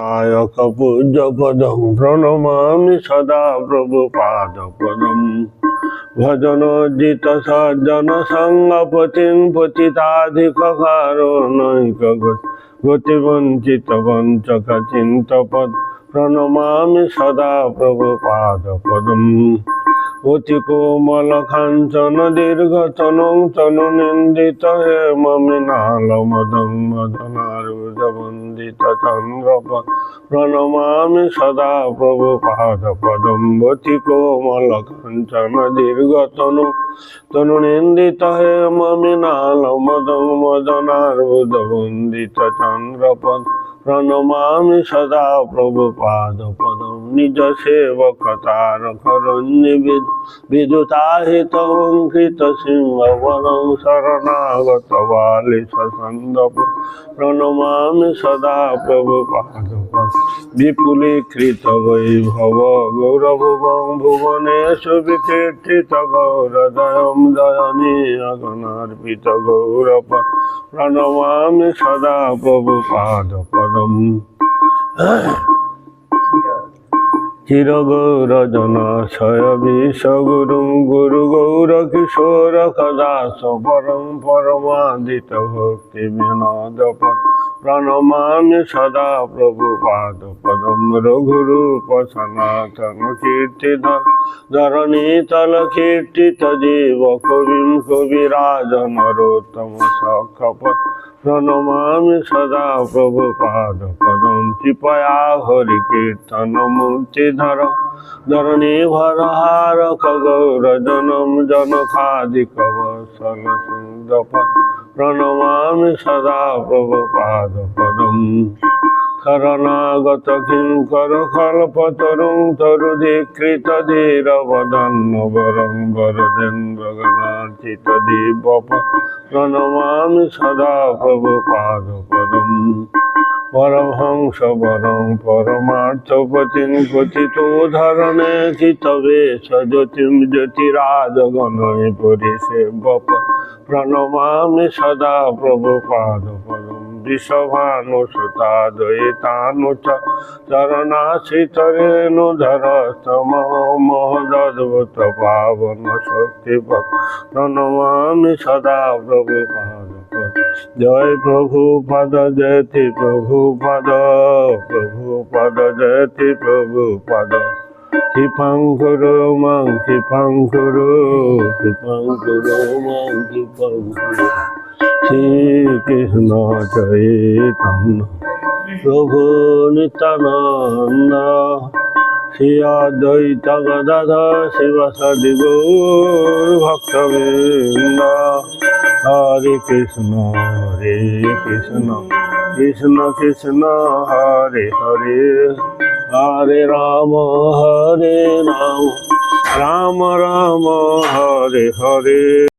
নায়ক পূজ্য পদং প্রণমামি সদা প্রভুপাদ পদম ভজনোজ্জিত সজ্জন সঙ্গপতিং পতিতাধিক কারণৈক গতিবঞ্চিত বঞ্চক চিন্তপদ প্রণমামি সদা প্রভুপাদ পদম অতি কোমল কাঞ্চন দীর্ঘ তনুং তনু নিন্দিত হেম মৃণাল মদং মদনারুধ বন্দিত চন্দ্রপদ প্রণমামি সদা প্রভুপাদ পদম অতি কোমল কাঞ্চন দীর্ঘ তনু নিন্দিত হেম মৃণাল মদং মদনারুধ বন্দিত চন্দ্রপদ প্রণমামি সদা প্রভুপাদ পদম নিজ সেবক তার করণ্যবিদ বিদুতাহিত অঙ্কিত সিংহ বরং শরণাগত বালি সন্দপ প্রণমামি সদা প্রভুপাদ বিপুলীকৃত বৈভব গৌরভুবং ভুবনেষু বিকীর্তিত গৌরদয়ম দয়নীয় গণার্পিত গৌরপদ প্রণমামি সদা প্রভুপাদ পদম চিরগৌরজনাশয় বিশ্বগুরুং গুরু গৌর কিশোর দাস পরম পরমাদিত ভক্তি বিনোদপদ প্রণমামি সদা প্রভুপাদ পদম রঘুরূপ সনাতন কীর্তিধর ধরণীতল কীর্তিত জীব কবিম কবিরাজ নরোত্তম সখপদ প্রণমামি সদা প্রভুপাদ পদম কৃপয়া হরি কীর্তন মূর্তিধর ধরণী ভরহার গৌর জনম জনকাদিক বৎসল সিন্ধপদ প্রণমামি সদা প্রভুপাদ পদম শরণাগত কিঙ্কর কল্পতরুং তরুধীকৃত ধীর বদন্ন বরং বরদেন্দ্র গণার্চিত দিব্যপদ প্রণমামি সদা প্রভুপাদ পদম পরমহংস বরং পরমার্থপতিং পতিতো ধরণে চিতবেশ জ্যোতিম জ্যোতিরাজ গণৈ পরিসেব্যপদ প্রণমামি সদা প্রভুপাদ পদম বৃষভানুসুতা দ্বৈতানুচ চরণাশ্রিত রেণুধর মহদদ্ভুত পাবন শক্তিপদ প্রণমামি সদা প্রভুপাদ জয় প্রভুপদ জয়তি প্রভুপদ প্রভুপদ জয়তি প্রভুপদ কৃপাঙ্কুরু মাং কৃপাঙ্কুরু কৃপাঙ্কুরু মাং কৃপাঙ্কুরু শ্রীকৃষ্ণ চৈতন্য প্রভু নিত্যানন্দ শ্রী অদ্বৈত গদাধর শিবসাদি গৌর ভক্তবৃন্দ হরে কৃষ্ণ কৃষ্ণ কৃষ্ণ হরে হরে হরে রাম রাম রাম হরে হরে।